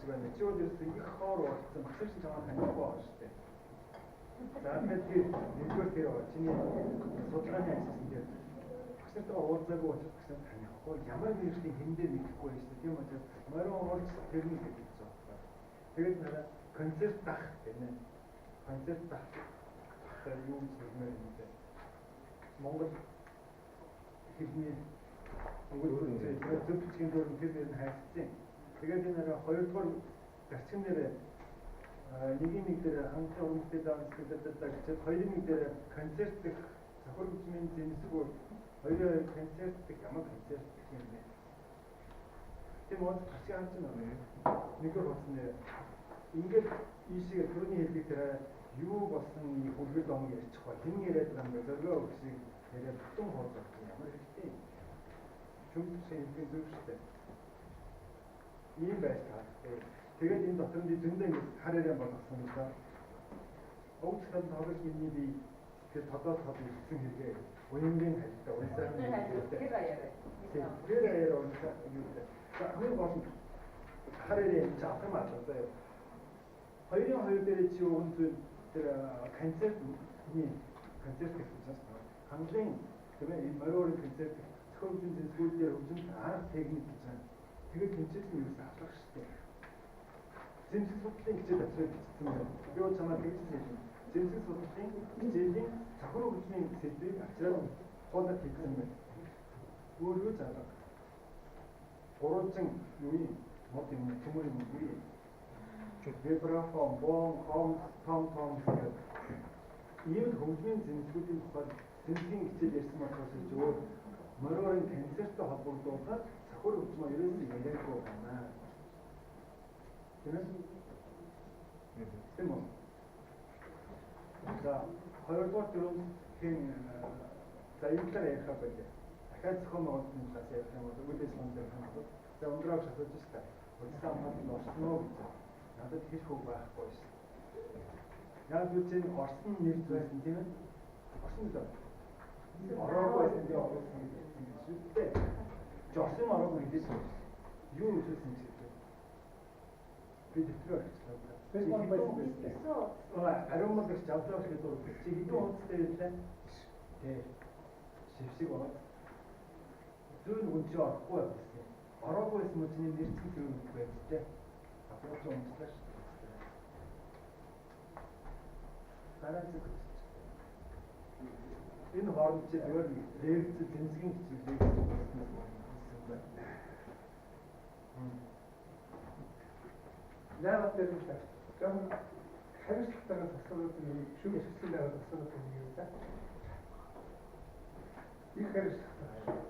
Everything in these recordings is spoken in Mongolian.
байна. Чи бол ерөөсөө их хоор болсон. Багш чинь чамаа танихгүй байгаа шүү дээ. За тэгээд нэгдүгээр тэр чиний судалгааны ажил дээр багштай уулзаагүй учраас багштай танихгүй ямар нэгэн хэмдээ мэдэхгүй байж тийм учраас морин уулз тэрний гэж хэлсэн байна. Тэгээд нараа концерт дах гэнэ. Концерт дах. Тэр юу хэлмээр юм бэ? Монгол хэлний зөвхөн зөв тэр хайцсан. Тэгээд энэ нараа хоёрдугаар зарчим дээр нэг дээр хангалттай үнэтэй данс гэдэг хоёрын нэг дээр концерт дэх завхар хөгжмийн зэмсэг бол хоёрын концерт дэх ямар концерт гэх юм бэ? Тийм үү? Хашаан ч нэгөр болсон нэ. Ингээд ийшээ түрүүний хэлдэг тэр юу болсон үлгэр дом ярьчих ба хэн яриад байгаа юм бэ? Зөргөө өгсөй яриад тун хоолох ямар хэрэгтэй. Чүмсэн хэлдэг зүйл шүү дээ. Ийм байж таартай. Тэгээд энэ дотор нь зөндөө ингэ хараараа болгосон юм да. Өвчтөн тоглож миний би тэр тодоод хэлсэн хэрэгээ уянгийн хальтаа унсаа. Тэр аяараа унсаа юу гэдэг. За хамгийн гол нь хараараа жаах юм аа заяа. Хоёрын хоёр дээр чи өгөн зүйл тэр концертний концерт гэсэн чинь хангалтын тийм энэ морин концерт зөвхөн зэнсгүүд дээр хөгжим арга техник гэж байна. Тэгээд тэмцэл нь юу гэсэн алах шүү дээ. Зэмсэг судлалын хичээл авчраад бичсэн байна. Би бол чамаа тэгсэн юм. Зэмсэг судлалын хичээлийн завхар хөгжмийн сэдвийг авчраад хуудад хийсэн байна. Өөрөө заалга. Гурван юу мод юм төмөр юм уу? Вибрафон, бом, том гэдэг. Ийм хөгжмийн зэмсгүүдийн тухайд зэмсгийн хичээл ярьсан учраас зөв морин концерттой холбогдуулаад завхар хөгжмөө ерөөсөө яриаггүй байна. Тийм үү? За, хоёрдугаар төрөнд хэн за энэ талаар ярих байх. Дахиад зохион байгуулалтын талаас ярих юм бол үйл ажиллагаанд ярих юм бол за өндрөөг шатаж байна. Улсын хамгаалалт орсноо гэж надад хэр хөг байхгүй шээ. Яг үл чинь орсон нэр байсан тийм ээ? Орсон л ороогүй байсан тийм орсон гэж дээ. Орсон ороогүй гэж юу хэлсэн юм бэ? Би дэвтрээ авчихлаа. Facebook байсан. Ариун мод гэж авдрах гэдэг бол чи хэдэн онцтой байлаа? Тэ. Шившиг болоо. Зүүн хүн чи орохгүй байсан. Ороогүй байсан мөн чиний нэрцэн зүүн байжтэй. Апроч онцлаа шүү. Дараа зүг. Энэ хооронд чи зөвөр регц зэмсгийн хичээлийг хийсэн байна. Яагаад тэр юм бэ? Гам хариуцлагатайгаар тасалбар нь шүүх хэсгээр тасалбар нь юу вэ? Их хариуцлагатай.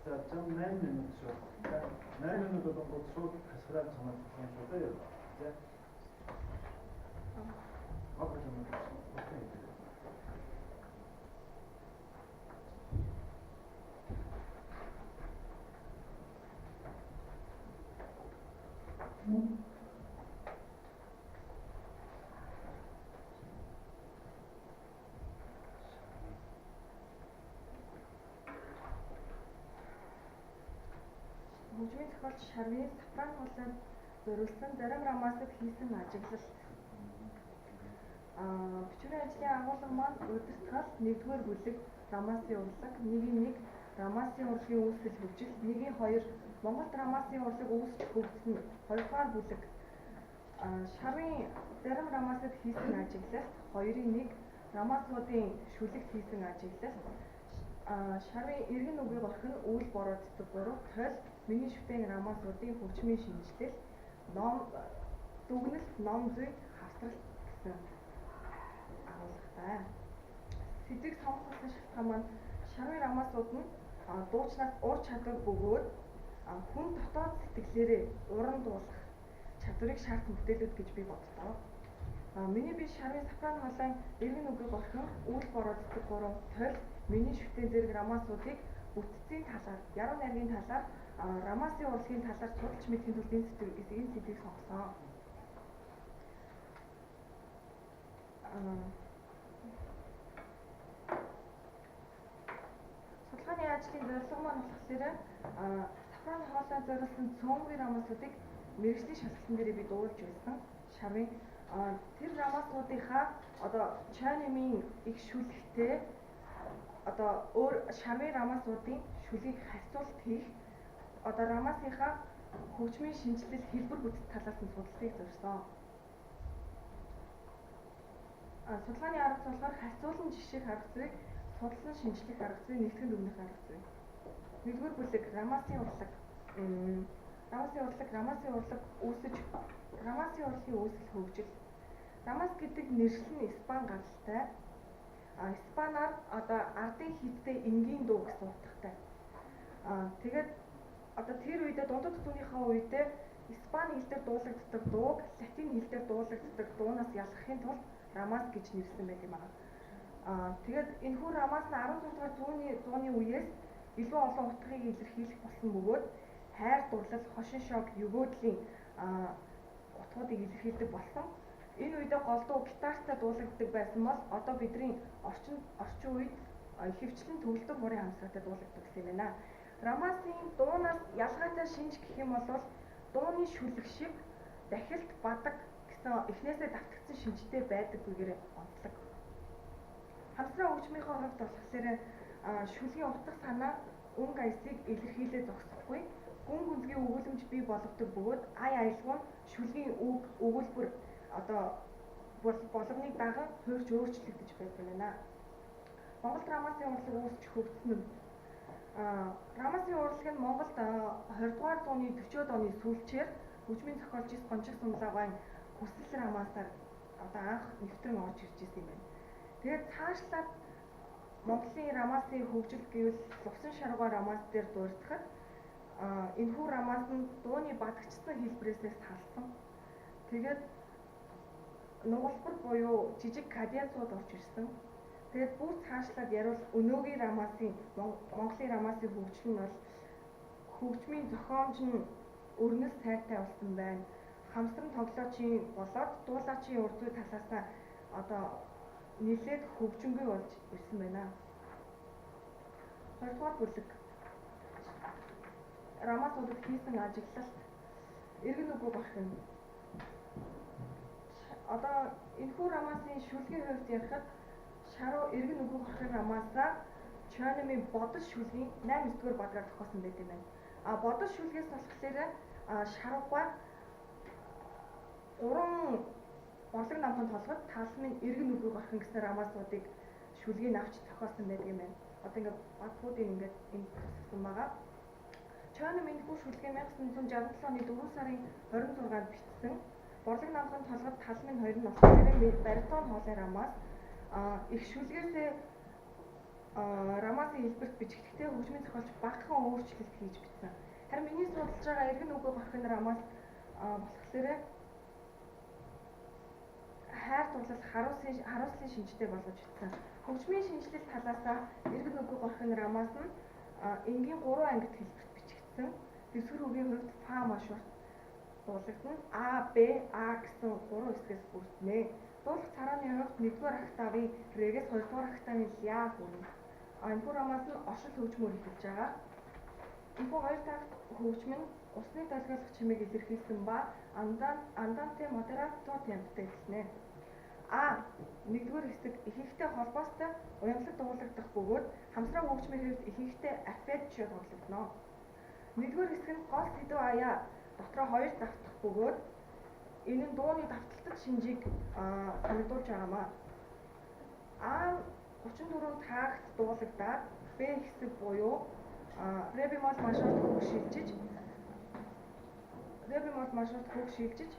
За 8 минут шүү. 8 минут бол шууд хасраад чамд болсон шүү дээ. За. Апа чамд. Хөгжмийн зохиолч Шармын Сафран хуулинд зориулсан зарим романсад хийсэн ажиглалт. Бичвэрийн ажлын агуулга маань удирдгал 1-р бүлэг романсын урлаг, 1-1 романсын урлагийн үүсгэл хөгжил, 1-2 Монгол романсын урлаг үүсч хөгжсөн 2-р бүлэг. Шармын зарим романсад хийсэн ажиглалт, 2-1 романсуудын шүлэгт хийсэн ажиглалт. Шармын эргэн үгийг орхин үйл бороо цэцэг 3 тойл миний шүтэн романсуудын хөгжмийн шинжилэл ном дүгнэлт, ном зүй, хавсралт гэсэн агуулгатай. Сэдвийг сонгохын шалтгаан маань шаргын рамаасууд нь дуучнаас ур чадвар бөгөөд хүн дотоод сэтгэлээрээ уран дуулах чадварыг шаардсан бүтээлүүд гэж би бодлоо. Миний би шаргын сопрано хоолой эргэн үгийг орхин үйл борооцдог 3 тойл миний шүтэн зэрэг рамаасуудыг бүтцийн талаар, яруу найргийн талаар, рамаасын урлагийн талаар судалж мэдхийн тулд энэ сэдвийг сонгосон. Судалгааны ажлын зорилго маань болохоор сопрано хоолой зориулсан цөөнгүй рамаасуудыг мэргэжлийн шалгалтын дээр би дуулж байсан. Шаргын тэр рамаасуудынхаа одоо чойномын их шүлэгтэй одоо өөр шаргын рамаасуудын шүлгийг харьцуулт хийх одоо рамаасынхаа хөгжмийн шинжилэл хэлбэр бүтэц талаас нь судалгыг зорьсон. Судалгааны арга зүй болохоор харьцуулан жишээх арга зүй, судлан шинжлэх арга зүй, нэгтгэн дүгнэх арга зүй. Нэгдүгээр бүлэг рамаасын урлаг. Рамаасын урлагийн үүсэл хөгжил. Рамаас гэдэг нэршил нь испани гаралтай. Испанаар одоо ардын хідтэй энгийн дуу гэсэн утгатай. Тэгээд одоо тэр үедээ дундад түүнийхээ үедээ испани хэл дээр дуулагддаг дууг латин хэл дээр дуулагддаг дуунаас ялгахын тулд рамаас гэж нэрсэн байдаг юм аа. Тэгээд энэхүү рамаас нь 16 дугаар зууны үеэс илүү олон утгыг илэрхийлэх болсон бөгөөд хайр дурлал, хошин шог, өгөөдлийн утгуудыг илэрхийлдэг болсон. Энэ үедээ голдуу гитартай дуулагддаг байсан бол одоо бидний орчин үед ихэвчлэн төгөлдөр хуурын хамсраатай дуулагддаг юм байна. Рамаасын дуунаас ялгаатай шинж гэх юм бол дууны шүлэг шиг дахилт бадаг гэсэн эхнээсээ давтагдсан шинжтэй байдаггүйгээр онцлог. Хамсраа хөгжмийнхөө хувьд болохоор шүлгийн утга санаа, өнгө аясыг илэрхийлээ зогсохгүй, гүн гүнзгий өгүүлэмж бий болгодог бөгөөд ай аялгуун шүлгийн өгүүлбэр одоо болгоныг даган хуурж өөрчлөгдөж байдаг юм байна. Монголд рамаасын урлаг үүсч хөгжсөн нь рамаасын урлаг нь Монголд 20 дугаар зууны 40-од оны сүүлчээр хөгжмийн зохиолч Гончиг Сунлаагаан хүсэл рамаасаар одоо анх нэвтрэн орж ирж ирсэн юм байна. Тэгээд цаашлаад Монголын рамаасын хөгжил гэвэл лувсан шаргуй рамаас дээр дурдахад энэхүү рамаас нь дууны бадагчсан хэлбэрээс салсан. Тэгээд нугалбар буюу жижиг каденцууд орж ирсэн. Тэгээд бүр цаашлаад ярил өнөөгийн рамаасын Монголын рамаасын хөгжил нь бол хөгжмийн зохиомж нь өрнөс сайтай болсон байна. Хамсран тоглоочийн болоод дуулаачийн урд зүй талаасаа одоо нэлээд хөгжингүй болж ирсэн байна. Хоёрдугаар бүлэг рамаасуудад хийсэн ажиглалт эргэн үгийг орхин. Одоо энэхүү рамаасын шүлгийн хувьд ярихад шаруу эргэн үгийг орхин рамаасаа чойномын бодол шүлгийн 8-р бадгаар зохиосон байдаг юм байна. Бодол шүлгээс болохоор шаруугай 3 борлог намхан толгод талмын эргэн үгийг орхин гэсэн рамаасуудыг шүлгийг авч зохиосон байдаг юм байна. Одоо ингээд бадгуудыг ингээд энд тусгасан байгаа. Чойном энэхүү шүлгийг 1967 оны 4 сарын 26-нд бичсэн. Борлог намхан толгод талмын 2 нь болохоор баритон хоолой рамаас их шүлгээсээ рамаасын хэлбэрт бичигдэхдээ хөгжмийн зохиолч багахан өөрчлөлт хийж бичсэн. Харин миний судалж байгаа эргэн үгийг орхин рамаас болохоор хайр дурлал харуулслын шинжтэй болгож бичсэн. Хөгжмийн шинжилэл талаасаа эргэн үгийг орхин рамаас нь энгийн 3 ангит хэлбэрт бичигдсэн. Дэвсгэр үгийн хувьд фа маш урт дуулагдана. А, Б, А гэсэн 3 хэсгээс бүрднэ. Дуулах царааны хувьд 1-р октавын регээс 2-р октавын ля хүрнэ. Энэхүү рамаас нь оршил хөгжмөөр эхэлж байгаа. Энэхүү 2 такт хөгжим нь усны долгиолох чимээг илэрхийлсэн ба анданте модератор темптэй эхэлнэ. А 1-р хэсэг ихэнхдээ холбоостой уянгалаг дуулагдах бөгөөд хамсраа хөгжмийн хувьд ихэнхдээ арпеджио тоглогдно. 1-р хэсэг нь гол сэдв аяа дотроо 2 давтах бөгөөд энэ нь дууны давталтад шинжийг санагдуулж байгаамаа. А 34 такт дуулагдаад Б хэсэг буюу ре бемоль мажор хөгшилжиж Рэби мод маршрут хүүг шилжиж